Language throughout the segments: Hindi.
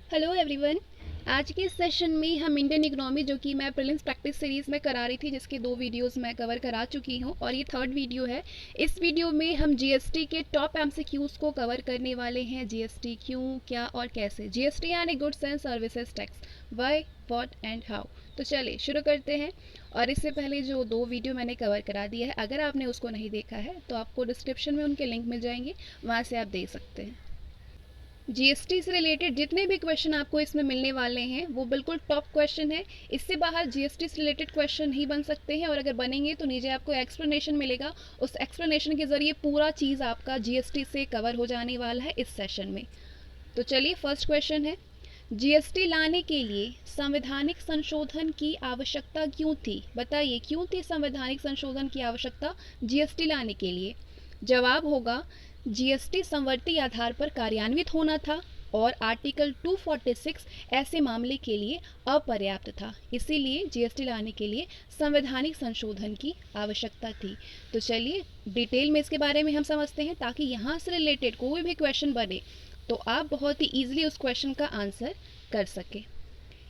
Hello everyone. आज के इस सेशन में हम इंडियन इकोनॉमी जो कि मैं प्रीलिम्स प्रैक्टिस सीरीज़ में करा रही थी, जिसके 2 वीडियोस मैं कवर करा चुकी हूँ और ये थर्ड वीडियो है। इस वीडियो में हम जीएसटी के टॉप एमसीक्यूज़ को कवर करने वाले हैं। जीएसटी क्यों, क्या और कैसे। जीएसटी यानी goods and services tax, why, what and how. तो चलिए शुरू करते हैं। और इससे पहले जो 2 वीडियो मैंने कवर करा दिया है, अगर आपने उसको नहीं देखा है तो आपको डिस्क्रिप्शन में उनके लिंक मिल जाएंगे, वहाँ से आप देख सकते हैं। जीएसटी से रिलेटेड जितने भी क्वेश्चन आपको इसमें मिलने वाले हैं वो बिल्कुल टॉप क्वेश्चन है। इससे बाहर जीएसटी से रिलेटेड क्वेश्चन ही बन सकते हैं, और अगर बनेंगे तो नीचे आपको एक्सप्लेनेशन मिलेगा। उस एक्सप्लेनेशन के जरिए पूरा चीज़ आपका जीएसटी से कवर हो जाने वाला है इस सेशन में। तो चलिए, फर्स्ट क्वेश्चन है, जीएसटी लाने के लिए संवैधानिक संशोधन की आवश्यकता क्यों थी। बताइए, क्यों थी संवैधानिक संशोधन की आवश्यकता जीएसटी लाने के लिए। जवाब होगा, जीएसटी समवर्ती आधार पर कार्यान्वित होना था और आर्टिकल 246 ऐसे मामले के लिए अपर्याप्त था, इसीलिए जीएसटी लाने के लिए संवैधानिक संशोधन की आवश्यकता थी। तो चलिए डिटेल में इसके बारे में हम समझते हैं, ताकि यहाँ से रिलेटेड कोई भी क्वेश्चन बने तो आप बहुत ही ईजिली उस क्वेश्चन का आंसर कर सके।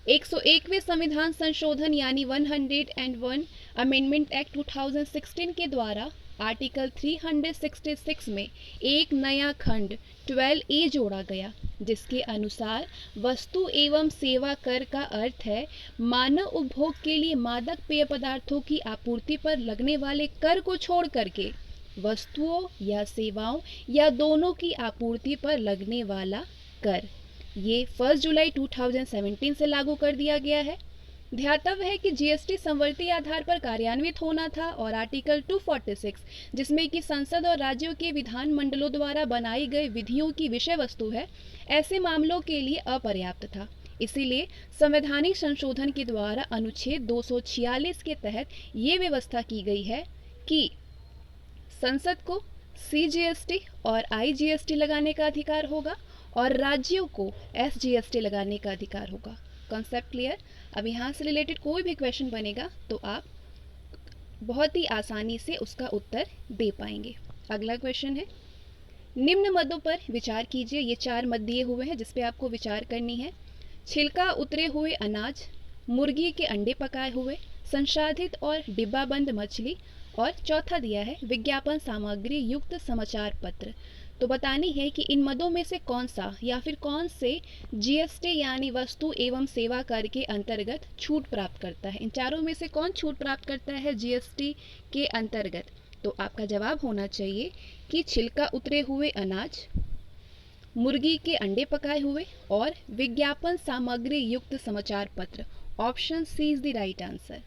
101वें संविधान संशोधन यानी 101 अमेंडमेंट एक्ट 2016 के द्वारा आर्टिकल 366 में एक नया खंड 12A जोड़ा गया, जिसके अनुसार वस्तु एवं सेवा कर का अर्थ है मानव उपभोग के लिए मादक पेय पदार्थों की आपूर्ति पर लगने वाले कर को छोड़ करके वस्तुओं या सेवाओं या दोनों की आपूर्ति पर लगने वाला कर। ये 1 जुलाई 2017 से लागू कर दिया गया है। ध्यातव्य है कि जीएसटी समवर्ती आधार पर कार्यान्वित होना था और आर्टिकल 246, जिसमें कि संसद और राज्यों के विधान मंडलों द्वारा बनाई गई विधियों की विषय वस्तु है, ऐसे मामलों के लिए अपर्याप्त था। इसीलिए संवैधानिक संशोधन के द्वारा अनुच्छेद 246 के तहत ये व्यवस्था की गई है कि संसद को सीजीएसटी और आईजीएसटी लगाने का अधिकार होगा और राज्यों को एसजीएसटी लगाने का अधिकार होगा। Concept clear. अब यहाँ से रिलेटेड कोई भी क्वेश्चन बनेगा तो आप बहुत ही आसानी से उसका उत्तर दे पाएंगे। अगला क्वेश्चन है, निम्न मदों पर विचार कीजिए। ये 4 मद दिए हुए हैं जिस पे आपको विचार करनी है। छिलका उतरे हुए अनाज, मुर्गी के अंडे पकाए हुए, संसाधित और डिब्बाबंद मछली, और चौथा दिया है विज्ञापन सामग्री युक्त समाचार पत्र। तो बतानी है कि इन मदों में से कौन सा या फिर कौन से जीएसटी यानी वस्तु एवं सेवा कर के अंतर्गत छूट प्राप्त करता है। इन चारों में से कौन छूट प्राप्त करता है जीएसटी के अंतर्गत। तो आपका जवाब होना चाहिए कि छिलका उतरे हुए अनाज, मुर्गी के अंडे पकाए हुए और विज्ञापन सामग्री युक्त समाचार पत्र। Option C is the right answer.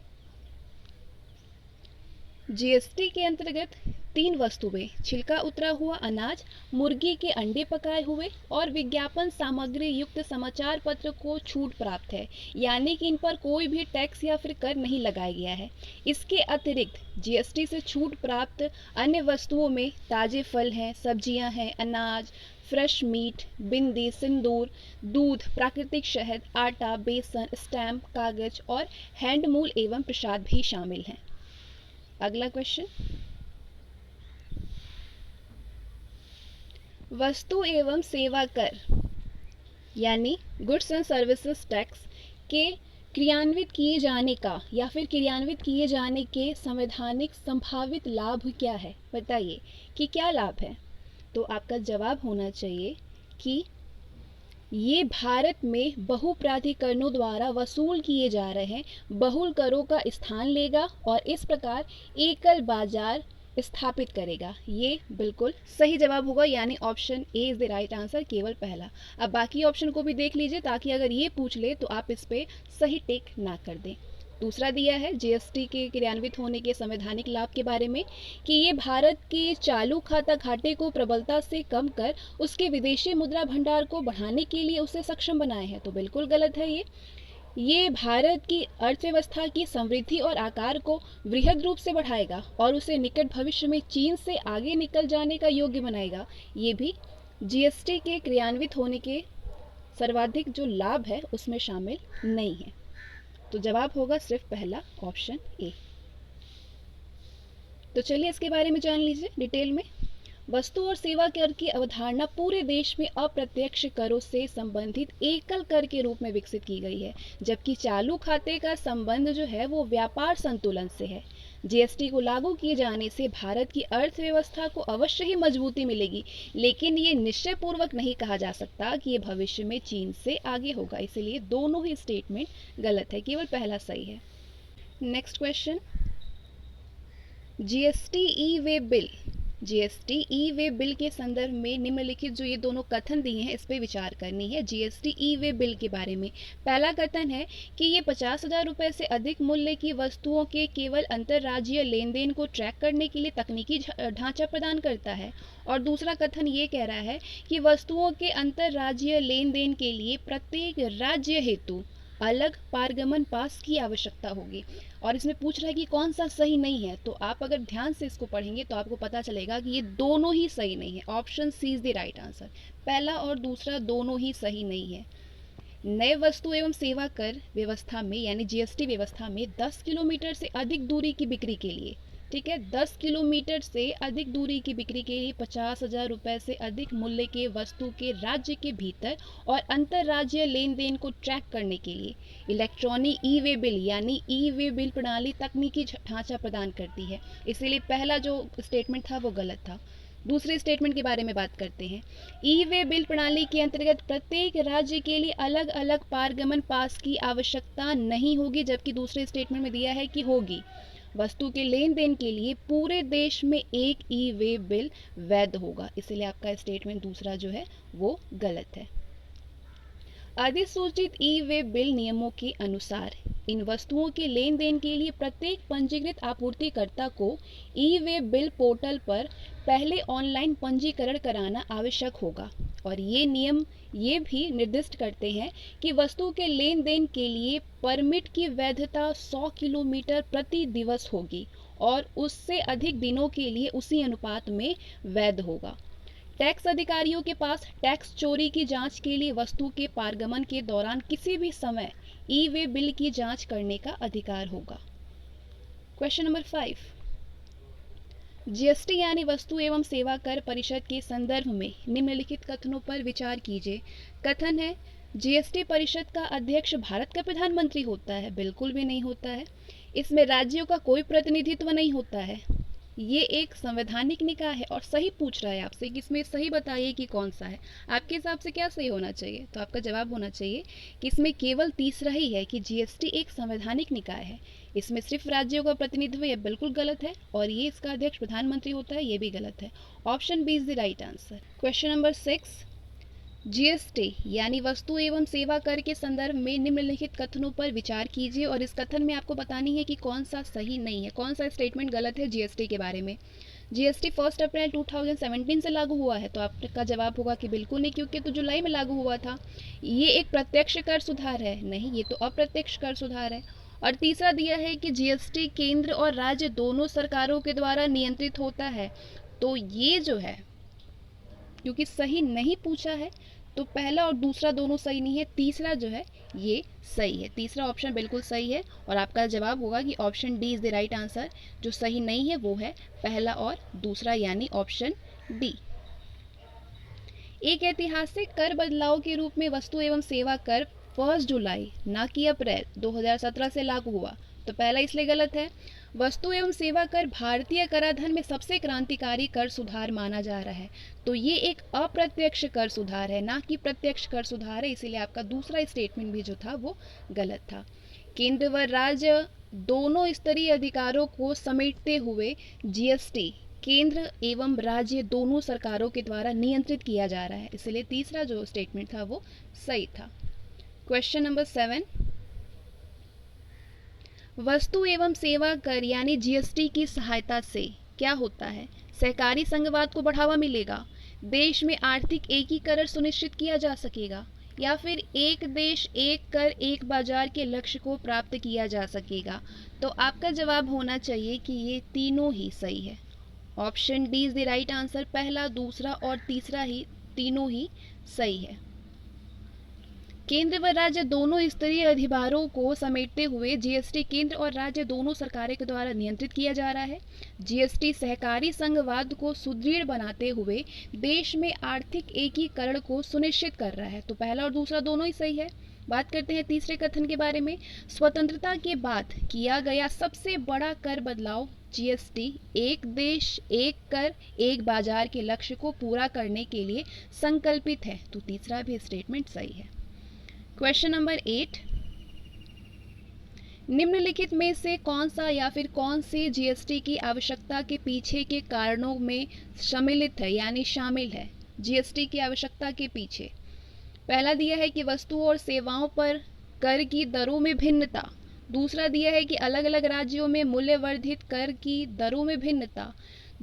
GST के अंतर्गत 3 वस्तुएं, छिलका उतरा हुआ अनाज, मुर्गी के अंडे पकाए हुए और विज्ञापन सामग्री युक्त समाचार पत्र को छूट प्राप्त है, यानी कि इन पर कोई भी टैक्स या फिर कर नहीं लगाया गया है। इसके अतिरिक्त जीएसटी से छूट प्राप्त अन्य वस्तुओं में ताजे फल हैं, सब्जियां हैं, अनाज, फ्रेश मीट, बिंदी, सिंदूर, दूध, प्राकृतिक शहद, आटा, बेसन, स्टैम्प, कागज और हैंडमूल एवं प्रसाद भी शामिल हैं। अगला क्वेश्चन, वस्तु एवं सेवा कर यानी गुड्स एंड सर्विसेज टैक्स के क्रियान्वित किए जाने का या फिर क्रियान्वित किए जाने के संवैधानिक संभावित लाभ क्या है। बताइए कि क्या लाभ है। तो आपका जवाब होना चाहिए कि ये भारत में बहुप्राधिकरणों द्वारा वसूल किए जा रहे बहुल करों का स्थान लेगा और इस प्रकार एकल बाजार स्थापित करेगा। ये बिल्कुल सही जवाब होगा, यानी option A is the right answer, केवल पहला। अब बाकी ऑप्शन को भी देख लीजिए, ताकि अगर ये पूछ ले तो आप इस पे सही टिक ना कर दें। दूसरा दिया है जीएसटी के क्रियान्वित होने के संवैधानिक लाभ के बारे में कि ये भारत के चालू खाता घाटे को प्रबलता से कम कर उसके विदेशी मुद्रा भंडार को बढ़ाने के लिए उसे सक्षम बनाए हैं। तो बिल्कुल गलत है ये भारत की अर्थव्यवस्था की समृद्धि और आकार को वृहद रूप से बढ़ाएगा और उसे निकट भविष्य में चीन से आगे निकल जाने का योग्य बनाएगा। ये भी जीएसटी के क्रियान्वित होने के सर्वाधिक जो लाभ है उसमें शामिल नहीं है। तो जवाब होगा सिर्फ पहला, ऑप्शन ए। तो चलिए इसके बारे में जान लीजिए डिटेल में। वस्तु और सेवा कर की अवधारणा पूरे देश में अप्रत्यक्ष करों से संबंधित एकल कर के रूप में विकसित की गई है, जबकि चालू खाते का संबंध जो है वो व्यापार संतुलन से है। जीएसटी को लागू किए जाने से भारत की अर्थव्यवस्था को अवश्य ही मजबूती मिलेगी, लेकिन ये निश्चय पूर्वक नहीं कहा जा सकता कि ये भविष्य में चीन से आगे होगा। इसीलिए दोनों ही स्टेटमेंट गलत है, केवल पहला सही है। नेक्स्ट क्वेश्चन, जीएसटी ई वे बिल। जीएसटी ई वे बिल के संदर्भ में निम्नलिखित जो ये दोनों कथन दिए हैं इस पे विचार करनी है। जीएसटी ई वे बिल के बारे में पहला कथन है कि ये 50,000 रुपये से अधिक मूल्य की वस्तुओं के केवल अंतर्राज्यीय लेन देन को ट्रैक करने के लिए तकनीकी ढांचा प्रदान करता है। और दूसरा कथन ये कह रहा है कि वस्तुओं के अंतर्राज्यीय लेन देन के लिए प्रत्येक राज्य हेतु अलग पारगमन पास की आवश्यकता होगी। और इसमें पूछ रहा है कि कौन सा सही नहीं है, तो आप अगर ध्यान से इसको पढ़ेंगे तो आपको पता चलेगा कि ये दोनों ही सही नहीं है। Option C is the right answer. पहला और दूसरा दोनों ही सही नहीं है। नए वस्तु एवं सेवा कर व्यवस्था में यानी जीएसटी व्यवस्था में 10 किलोमीटर से अधिक दूरी की बिक्री के लिए, ठीक है, 10 किलोमीटर से अधिक दूरी की बिक्री के लिए 50,000 रुपये से अधिक मूल्य के वस्तु के राज्य के भीतर और अंतर्राज्यीय लेन देन को ट्रैक करने के लिए इलेक्ट्रॉनिक ई वे बिल यानी ई वे बिल प्रणाली तकनीकी ढांचा प्रदान करती है। इसीलिए पहला जो स्टेटमेंट था वो गलत था। दूसरे स्टेटमेंट के बारे में बात करते हैं। ई वे बिल प्रणाली के अंतर्गत प्रत्येक राज्य के लिए अलग अलग पारगमन पास की आवश्यकता नहीं होगी, जबकि दूसरे स्टेटमेंट में दिया है कि होगी। वस्तु के लेन देन के लिए पूरे देश में एक ई वे बिल वैध होगा। इसलिए आपका स्टेटमेंट दूसरा जो है वो गलत है। अधिसूचित ई वे बिल नियमों के अनुसार इन वस्तुओं के लेन देन के लिए प्रत्येक पंजीकृत आपूर्तिकर्ता को ई वे बिल पोर्टल पर पहले ऑनलाइन पंजीकरण कराना आवश्यक होगा। और ये नियम ये भी निर्दिष्ट करते हैं कि वस्तु के लेन देन के लिए परमिट की वैधता 100 किलोमीटर प्रति दिवस होगी और उससे अधिक दिनों के लिए उसी अनुपात में वैध होगा। टैक्स अधिकारियों के पास टैक्स चोरी की जांच के लिए वस्तु के पारगमन के दौरान किसी भी समय ई वे बिल की जांच करने का अधिकार होगा। क्वेश्चन नंबर 5, जीएसटी यानी वस्तु एवं सेवा कर परिषद के संदर्भ में निम्नलिखित कथनों पर विचार कीजिए। कथन है, जीएसटी परिषद का अध्यक्ष भारत का प्रधानमंत्री होता है। बिल्कुल भी नहीं होता है। इसमें राज्यों का कोई प्रतिनिधित्व नहीं होता है। ये एक संवैधानिक निकाय है। और सही पूछ रहा है आपसे कि इसमें सही बताइए कि कौन सा है। आपके हिसाब से क्या सही होना चाहिए? तो आपका जवाब होना चाहिए कि इसमें केवल तीसरा ही है कि जीएसटी एक संवैधानिक निकाय है। इसमें सिर्फ राज्यों का प्रतिनिधित्व, यह बिल्कुल गलत है। और ये इसका अध्यक्ष प्रधानमंत्री होता है, ये भी गलत है। Option B is the right answer. Question number 6, GST यानी वस्तु एवं सेवा कर के संदर्भ में निम्नलिखित कथनों पर विचार कीजिए और इस कथन में आपको बतानी है कि कौन सा सही नहीं है, कौन सा स्टेटमेंट गलत है जीएसटी के बारे में। जीएसटी 1 अप्रैल 2017 से लागू हुआ है, तो आपका जवाब होगा कि बिल्कुल नहीं, क्योंकि तो जुलाई में लागू हुआ था। ये एक प्रत्यक्ष कर सुधार है, नहीं, ये तो अप्रत्यक्ष कर सुधार है। और तीसरा दिया है कि जीएसटी केंद्र और राज्य दोनों सरकारों के द्वारा नियंत्रित होता है। तो ये जो है, क्योंकि सही नहीं पूछा है, तो पहला और दूसरा दोनों सही नहीं है, तीसरा जो है ये सही है। तीसरा ऑप्शन बिल्कुल सही है और आपका जवाब होगा कि option D is the right answer. जो सही नहीं है वो है पहला और दूसरा यानी ऑप्शन डी। एक ऐतिहासिक कर बदलाव के रूप में वस्तु एवं सेवा कर 1 जुलाई ना कि अप्रैल 2017 से लागू हुआ, तो पहला इसलिए गलत है। वस्तु एवं सेवा कर भारतीय कराधान में सबसे क्रांतिकारी कर सुधार माना जा रहा है, तो ये एक अप्रत्यक्ष कर सुधार है, ना कि प्रत्यक्ष कर सुधार है। इसीलिए आपका दूसरा स्टेटमेंट भी जो था वो गलत था। केंद्र व राज्य दोनों स्तरीय अधिकारों को समेटते हुए जीएसटी केंद्र एवं राज्य दोनों सरकारों के द्वारा नियंत्रित किया जा रहा है, इसलिए तीसरा जो स्टेटमेंट था वो सही था। क्वेश्चन नंबर 7, वस्तु एवं सेवा कर यानी जीएसटी की सहायता से क्या होता है? सहकारी संघवाद को बढ़ावा मिलेगा, देश में आर्थिक एकीकरण सुनिश्चित किया जा सकेगा, या फिर एक देश एक कर एक बाजार के लक्ष्य को प्राप्त किया जा सकेगा। तो आपका जवाब होना चाहिए कि ये तीनों ही सही है। Option D is the right answer. पहला, दूसरा और तीसरा ही तीनों ही सही है। केंद्र व राज्य दोनों स्तरीय अधिभारों को समेटते हुए जीएसटी केंद्र और राज्य दोनों सरकारों के द्वारा नियंत्रित किया जा रहा है। जीएसटी सहकारी संघवाद को सुदृढ़ बनाते हुए देश में आर्थिक एकीकरण को सुनिश्चित कर रहा है। तो पहला और दूसरा दोनों ही सही है। बात करते हैं तीसरे कथन के बारे में। स्वतंत्रता के बाद किया गया सबसे बड़ा कर बदलाव जीएसटी एक देश एक कर एक बाजार के लक्ष्य को पूरा करने के लिए संकल्पित है। तो तीसरा भी स्टेटमेंट सही है। क्वेश्चन नंबर 8, निम्नलिखित में से कौन सा या फिर कौन से जीएसटी की आवश्यकता के पीछे के कारणों में सम्मिलित है यानी शामिल है। जीएसटी की आवश्यकता के पीछे पहला दिया है कि वस्तुओं और सेवाओं पर कर की दरों में भिन्नता, दूसरा दिया है कि अलग अलग राज्यों में मूल्यवर्धित कर की दरों में भिन्नता,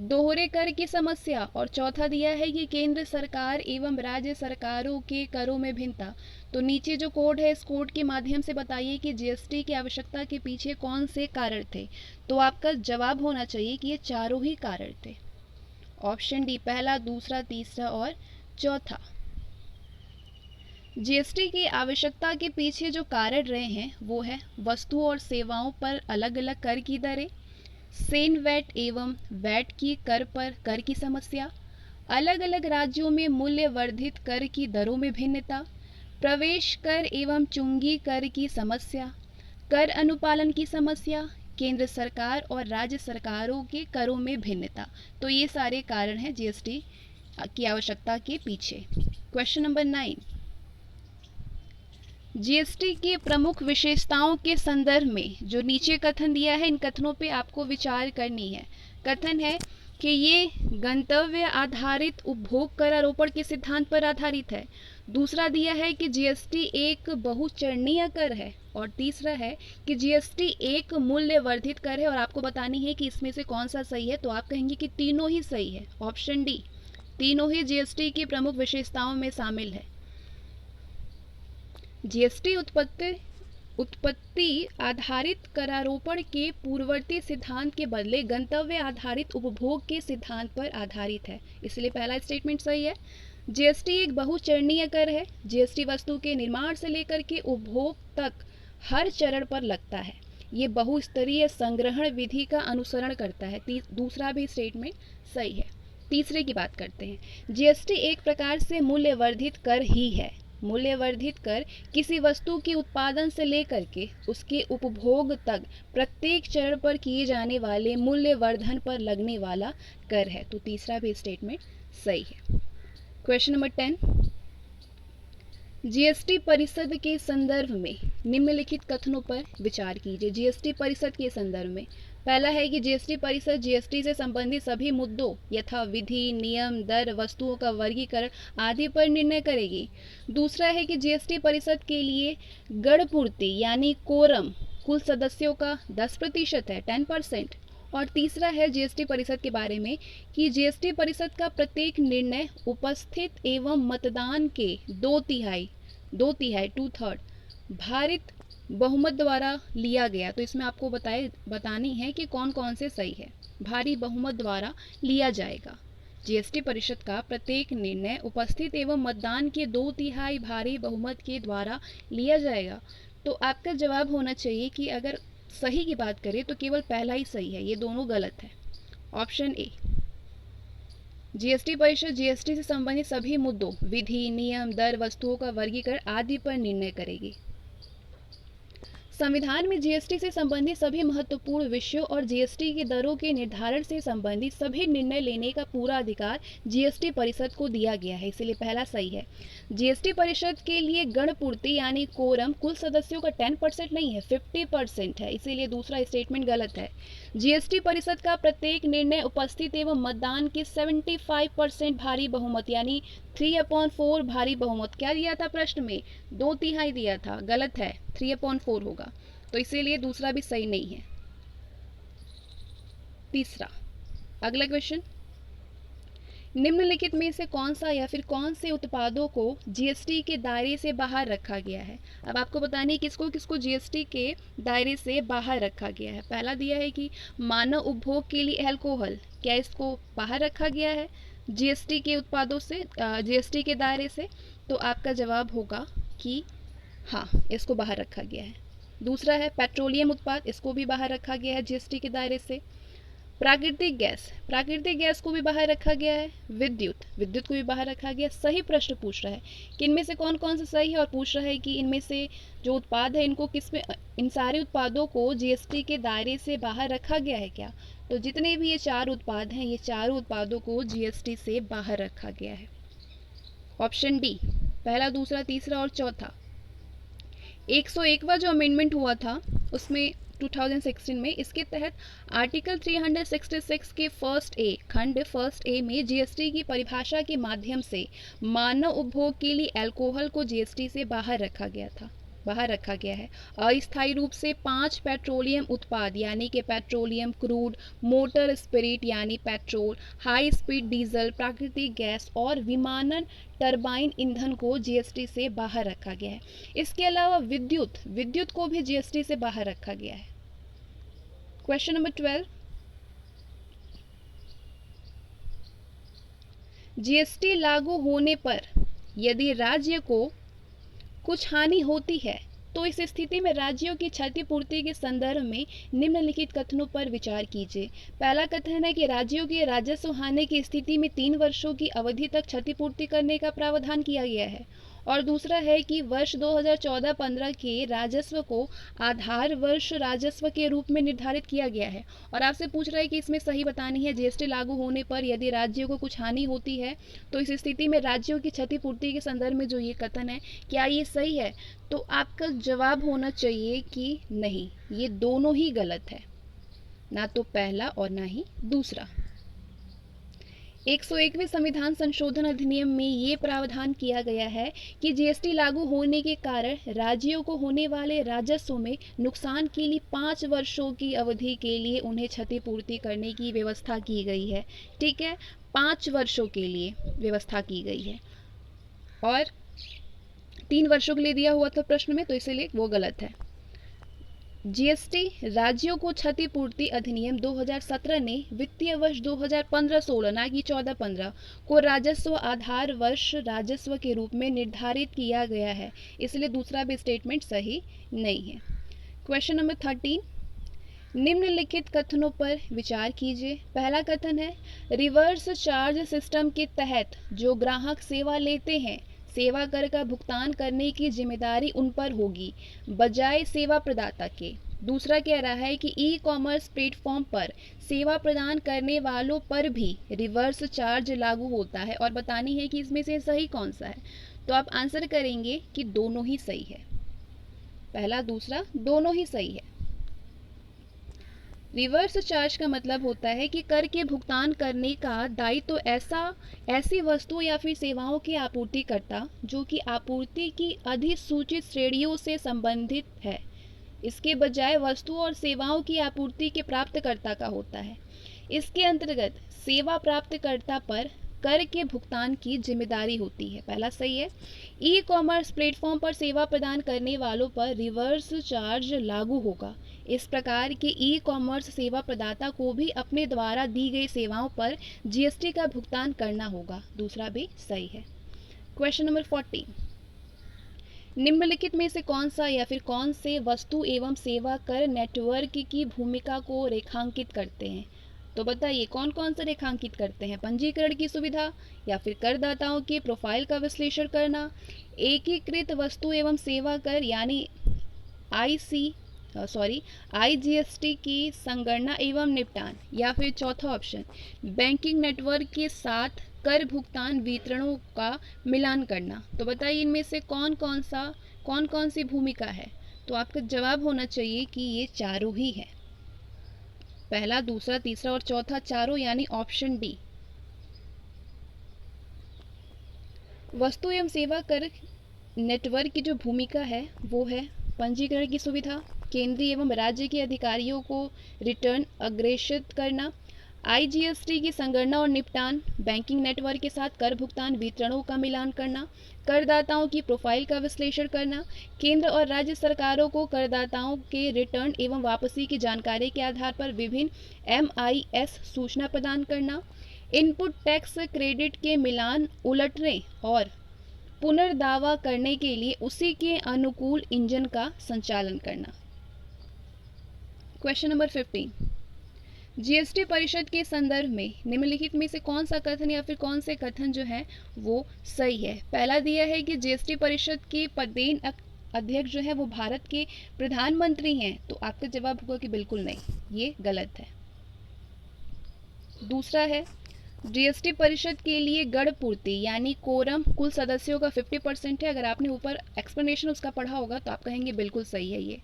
दोहरे कर की समस्या, और चौथा दिया है कि केंद्र सरकार एवं राज्य सरकारों के करों में भिन्नता। तो नीचे जो कोड है इस कोड के माध्यम से बताइए कि जीएसटी की आवश्यकता के पीछे कौन से कारण थे। तो आपका जवाब होना चाहिए कि ये चारों ही कारण थे। ऑप्शन डी पहला, दूसरा, तीसरा और चौथा। जीएसटी की आवश्यकता के पीछे जो कारण रहे हैं वो है वस्तुओं और सेवाओं पर अलग अलग कर की दरें, सेन वैट एवं वैट की कर पर कर की समस्या, अलग अलग राज्यों में मूल्य वर्धित कर की दरों में भिन्नता, प्रवेश कर एवं चुंगी कर की समस्या, कर अनुपालन की समस्या, केंद्र सरकार और राज्य सरकारों के करों में भिन्नता। तो ये सारे कारण हैं जीएसटी की आवश्यकता के पीछे। क्वेश्चन नंबर 9, जीएसटी की प्रमुख विशेषताओं के संदर्भ में जो नीचे कथन दिया है इन कथनों पे आपको विचार करनी है। कथन है कि ये गंतव्य आधारित उपभोग कर आरोपण के सिद्धांत पर आधारित है। दूसरा दिया है कि जीएसटी एक बहुचरणीय कर है, और तीसरा है कि जीएसटी एक मूल्य वर्धित कर है। और आपको बतानी है कि इसमें से कौन सा सही है। तो आप कहेंगे कि तीनों ही सही है। ऑप्शन डी तीनों ही जीएसटी की प्रमुख विशेषताओं में शामिल है। जीएसटी उत्पत्ति आधारित करारोपण के पूर्ववर्ती सिद्धांत के बदले गंतव्य आधारित उपभोग के सिद्धांत पर आधारित है, इसलिए पहला स्टेटमेंट सही है। जीएसटी एक बहुचरणीय कर है। जीएसटी वस्तु के निर्माण से लेकर के उपभोग तक हर चरण पर लगता है। ये बहुस्तरीय संग्रहण विधि का अनुसरण करता है। दूसरा भी स्टेटमेंट सही है। तीसरे की बात करते हैं। जीएसटी एक प्रकार से मूल्यवर्धित कर ही है। मूल्यवर्धित कर किसी वस्तु के उत्पादन से लेकर के उसके उपभोग तक प्रत्येक चरण पर किए जाने वाले मूल्यवर्धन पर लगने वाला कर है। तो तीसरा भी स्टेटमेंट सही है। क्वेश्चन नंबर 10, जीएसटी परिषद के संदर्भ में निम्नलिखित कथनों पर विचार कीजिए। जीएसटी परिषद के संदर्भ में पहला है कि जीएसटी परिषद जीएसटी से संबंधित सभी मुद्दों यथा विधि, नियम, दर, वस्तुओं का वर्गीकरण आदि पर निर्णय करेगी। दूसरा है कि जीएसटी परिषद के लिए गणपूर्ति यानी कोरम कुल सदस्यों का 10% है, 10%। और तीसरा है जीएसटी परिषद के बारे में कि जीएसटी परिषद का प्रत्येक निर्णय उपस्थित एवं मतदान के 2/3 2/3 भारित बहुमत द्वारा लिया गया। तो इसमें आपको बतानी है कि कौन कौन से सही है। भारी बहुमत द्वारा लिया जाएगा। जीएसटी परिषद का प्रत्येक निर्णय उपस्थित एवं मतदान के 2/3 भारी बहुमत के द्वारा लिया जाएगा। तो आपका जवाब होना चाहिए कि अगर सही की बात करें तो केवल पहला ही सही है, ये दोनों गलत है। ऑप्शन ए, जीएसटी परिषद जीएसटी से संबंधित सभी मुद्दों विधि, नियम, दर, वस्तुओं का वर्गीकरण आदि पर निर्णय करेगी। संविधान में जीएसटी से संबंधित सभी महत्वपूर्ण विषयों और जीएसटी की दरों के निर्धारण से संबंधित सभी निर्णय लेने का पूरा अधिकार जीएसटी परिषद को दिया गया है, इसलिए पहला सही है। जीएसटी परिषद के लिए गणपूर्ति यानी कोरम कुल सदस्यों का 10% नहीं है, 50% है, इसीलिए दूसरा स्टेटमेंट गलत है। जीएसटी परिषद का प्रत्येक निर्णय उपस्थित एवं मतदान के 75% भारी बहुमत यानी 3/4 भारी बहुमत, क्या दिया था प्रश्न में, 2/3 दिया था, गलत है, 3/4 होगा। तो इसीलिए दूसरा भी सही नहीं है। तीसरा, अगला क्वेश्चन, निम्नलिखित में से कौन सा या फिर कौन से उत्पादों को जीएसटी के दायरे से बाहर रखा गया है। अब आपको बतानी है किसको किसको जीएसटी के दायरे से बाहर रखा गया है। पहला दिया है कि मानव उपभोग के लिए अल्कोहल, क्या इसको बाहर रखा गया है जीएसटी के उत्पादों से, जीएसटी के दायरे से। तो आपका जवाब होगा कि हाँ, इसको बाहर रखा गया है। दूसरा है पेट्रोलियम उत्पाद, इसको भी बाहर रखा गया है जीएसटी के दायरे से। प्राकृतिक गैस को भी बाहर रखा गया है। विद्युत को भी बाहर रखा गया। सही प्रश्न पूछ रहा है कि इनमें से कौन कौन सा सही है, और पूछ रहा है कि इनमें से जो उत्पाद है इनको किसमें, इन सारे उत्पादों को जीएसटी के दायरे से बाहर रखा गया है क्या? तो जितने भी ये चार उत्पाद हैं, ये चारों उत्पादों को जीएसटी से बाहर रखा गया है। ऑप्शन डी, पहला, दूसरा, तीसरा और चौथा। 101वां जो अमेंडमेंट हुआ था उसमें 2016 में, इसके तहत आर्टिकल 366 के खंड फर्स्ट ए में जीएसटी की परिभाषा के माध्यम से मानव उपभोग के लिए अल्कोहल को जीएसटी से बाहर रखा गया है। अस्थायी रूप से 5 पेट्रोलियम उत्पाद यानी कि पेट्रोलियम क्रूड, मोटर स्पिरिट यानी पेट्रोल, हाई स्पीड डीजल, प्राकृतिक गैस और विमानन टरबाइन ईंधन को जीएसटी से बाहर रखा गया है। इसके अलावा विद्युत को भी जीएसटी से बाहर रखा गया है। क्वेश्चन नंबर 12, जीएसटी लागू होने पर यदि राज्य को कुछ हानि होती है तो इस स्थिति में राज्यों की क्षतिपूर्ति के संदर्भ में निम्नलिखित कथनों पर विचार कीजिए। पहला कथन है कि राज्यों की राजस्व हानि की स्थिति में 3 वर्षों की अवधि तक क्षतिपूर्ति करने का प्रावधान किया गया है। और दूसरा है कि वर्ष 2014-15 के राजस्व को आधार वर्ष राजस्व के रूप में निर्धारित किया गया है। और आपसे पूछ रहा है कि इसमें सही बतानी है, जीएसटी लागू होने पर यदि राज्यों को कुछ हानि होती है तो इस स्थिति में राज्यों की क्षतिपूर्ति के संदर्भ में जो ये कथन है, क्या ये सही है? तो आपका जवाब होना चाहिए कि नहीं, ये दोनों ही गलत है, ना तो पहला और ना ही दूसरा। 101वें संविधान संशोधन अधिनियम में ये प्रावधान किया गया है कि जीएसटी लागू होने के कारण राज्यों को होने वाले राजस्व में नुकसान के लिए 5 वर्षों की अवधि के लिए उन्हें क्षतिपूर्ति करने की व्यवस्था की गई है। ठीक है, 5 वर्षों के लिए व्यवस्था की गई है और 3 वर्षों के लिए दिया हुआ था प्रश्न में, तो इसलिए वो गलत है। जीएसटी राज्यों को क्षतिपूर्ति अधिनियम 2017 ने वित्तीय वर्ष 2015-16 ना कि 14-15 को राजस्व आधार वर्ष राजस्व के रूप में निर्धारित किया गया है, इसलिए दूसरा भी स्टेटमेंट सही नहीं है। क्वेश्चन नंबर 13, निम्नलिखित कथनों पर विचार कीजिए। पहला कथन है, रिवर्स चार्ज सिस्टम के तहत जो ग्राहक सेवा लेते हैं, सेवा कर का भुगतान करने की जिम्मेदारी उन पर होगी बजाय सेवा प्रदाता के। दूसरा कह रहा है कि ई कॉमर्स प्लेटफॉर्म पर सेवा प्रदान करने वालों पर भी रिवर्स चार्ज लागू होता है, और बतानी है कि इसमें से सही कौन सा है। तो आप आंसर करेंगे कि दोनों ही सही है, पहला दूसरा दोनों ही सही है। रिवर्स चार्ज का मतलब होता है कि कर के भुगतान करने का दायित्व ऐसी वस्तु या फिर सेवाओं के आपूर्तिकर्ता जो कि आपूर्ति की अधिसूचित श्रेणियों से संबंधित है, इसके बजाय वस्तु और सेवाओं की आपूर्ति के प्राप्तकर्ता का होता है। इसके अंतर्गत सेवा प्राप्तकर्ता पर कर के भुगतान की जिम्मेदारी होती है, पहला सही है। ई कॉमर्स प्लेटफॉर्म पर सेवा प्रदान करने वालों पर रिवर्स चार्ज लागू होगा। इस प्रकार के ई कॉमर्स सेवा प्रदाता को भी अपने द्वारा दी गई सेवाओं पर जीएसटी का भुगतान करना होगा, दूसरा भी सही है। क्वेश्चन नंबर 14, निम्नलिखित में से कौन सा या फिर कौन से वस्तु एवं सेवा कर नेटवर्क की भूमिका को रेखांकित करते हैं? तो बताइए कौन कौन सा रेखांकित करते हैं? पंजीकरण की सुविधा, या फिर करदाताओं के प्रोफाइल का विश्लेषण करना, एकीकृत वस्तु एवं सेवा कर यानी आईजीएसटी की संगणना एवं निपटान, या फिर चौथा ऑप्शन बैंकिंग नेटवर्क के साथ कर भुगतान वितरणों का मिलान करना। तो बताइए इनमें से कौन कौन सी भूमिका है? तो आपका जवाब होना चाहिए कि ये चारों ही है, पहला दूसरा तीसरा और चौथा चारों, यानी ऑप्शन डी। वस्तु एवं सेवा कर नेटवर्क की जो भूमिका है वो है पंजीकरण की सुविधा, केंद्रीय एवं राज्य के अधिकारियों को रिटर्न अग्रेषित करना, आईजीएसटी की संगणना और निपटान, बैंकिंग नेटवर्क के साथ कर भुगतान वितरणों का मिलान करना, करदाताओं की प्रोफाइल का विश्लेषण करना, केंद्र और राज्य सरकारों को करदाताओं के रिटर्न एवं वापसी की जानकारी के आधार पर विभिन्न MIS सूचना प्रदान करना, इनपुट टैक्स क्रेडिट के मिलान उलटने और पुनर्दावा करने के लिए उसी के अनुकूल इंजन का संचालन करना। क्वेश्चन नंबर 15, जीएसटी परिषद के संदर्भ में निम्नलिखित में से कौन सा कथन या फिर कौन से कथन जो है वो सही है। पहला दिया है कि जीएसटी परिषद के पदेन अध्यक्ष जो है वो भारत के प्रधानमंत्री हैं, तो आपका जवाब होगा कि बिल्कुल नहीं, ये गलत है। दूसरा है, जीएसटी परिषद के लिए गढ़ पूर्ति यानी कोरम कुल सदस्यों का 50% है। अगर आपने ऊपर एक्सप्लेनेशन उसका पढ़ा होगा तो आप कहेंगे बिल्कुल सही है ये।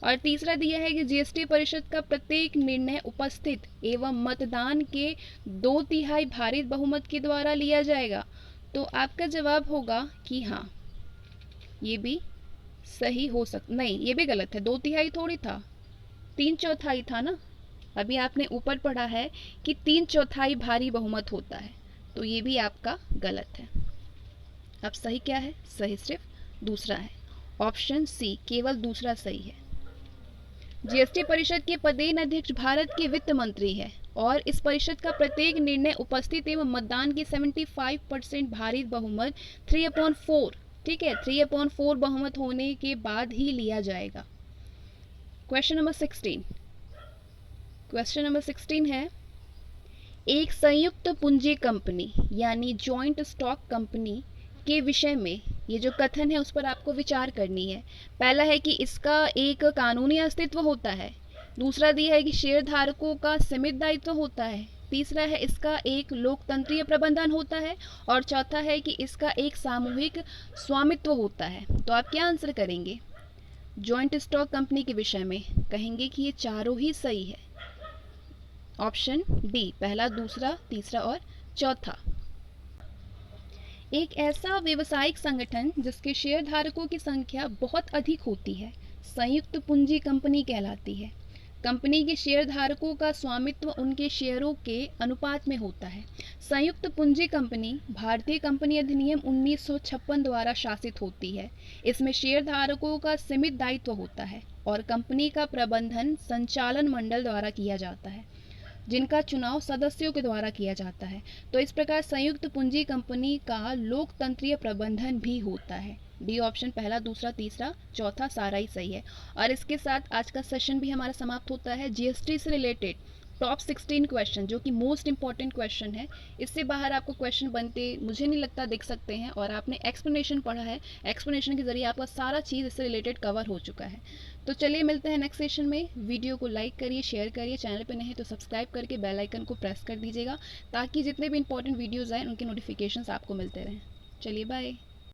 और तीसरा दिया है कि जीएसटी परिषद का प्रत्येक निर्णय उपस्थित एवं मतदान के 2/3 भारित बहुमत के द्वारा लिया जाएगा, तो आपका जवाब होगा कि हाँ, ये भी सही हो सकता, नहीं ये भी गलत है, 2/3 थोड़ी था, 3/4 था ना। अभी आपने ऊपर पढ़ा है कि 3/4 भारी बहुमत होता है, तो ये भी आपका गलत है। अब सही क्या है? सही सिर्फ दूसरा है, ऑप्शन सी, केवल दूसरा सही है। जीएसटी परिषद के पदेन अध्यक्ष भारत के वित्त मंत्री है और इस परिषद का प्रत्येक निर्णय उपस्थित एवं मतदान के 75% भारित बहुमत 3/4, ठीक है, 3/4 बहुमत होने के बाद ही लिया जाएगा। क्वेश्चन नंबर 16, क्वेश्चन नंबर 16 है, एक संयुक्त पूंजी कंपनी यानी जॉइंट स्टॉक कंपनी के विषय में ये जो कथन है उस पर आपको विचार करनी है। पहला है कि इसका एक कानूनी अस्तित्व होता है, दूसरा दिया है कि शेयर धारकों का सीमित दायित्व होता है, तीसरा है इसका एक लोकतंत्रीय प्रबंधन होता है, और चौथा है कि इसका एक सामूहिक स्वामित्व होता है। तो आप क्या आंसर करेंगे? जॉइंट स्टॉक कंपनी के विषय में कहेंगे कि ये चारों ही सही है, ऑप्शन डी, पहला, दूसरा, तीसरा और चौथा। एक ऐसा व्यवसायिक संगठन जिसके शेयर धारकों की संख्या बहुत अधिक होती है संयुक्त पूंजी कंपनी कहलाती है। कंपनी के शेयर धारकों का स्वामित्व उनके शेयरों के अनुपात में होता है। संयुक्त पूंजी कंपनी भारतीय कंपनी अधिनियम 1956 द्वारा शासित होती है। इसमें शेयर धारकों का सीमित दायित्व होता है और कंपनी का प्रबंधन संचालन मंडल द्वारा किया जाता है, जिनका चुनाव सदस्यों के द्वारा किया जाता है। तो इस प्रकार संयुक्त पूंजी कंपनी का लोकतंत्रीय प्रबंधन भी होता है। डी ऑप्शन, पहला, दूसरा, तीसरा, चौथा सारा ही सही है। और इसके साथ आज का सेशन भी हमारा समाप्त होता है। जीएसटी से रिलेटेड टॉप 16 क्वेश्चन जो कि मोस्ट इंपॉर्टेंट क्वेश्चन है, इससे बाहर आपको क्वेश्चन बनते मुझे नहीं लगता दिख सकते हैं। और आपने एक्सप्लेनेशन पढ़ा है, एक्सप्लेनेशन के जरिए आपका सारा चीज़ इससे रिलेटेड कवर हो चुका है। तो चलिए मिलते हैं नेक्स्ट सेशन में। वीडियो को लाइक करिए, शेयर करिए, चैनल पे नहीं तो सब्सक्राइब करके बेल आइकन को प्रेस कर दीजिएगा ताकि जितने भी इंपॉर्टेंट वीडियोज़ आए उनके नोटिफिकेशंस आपको मिलते रहें। चलिए बाय।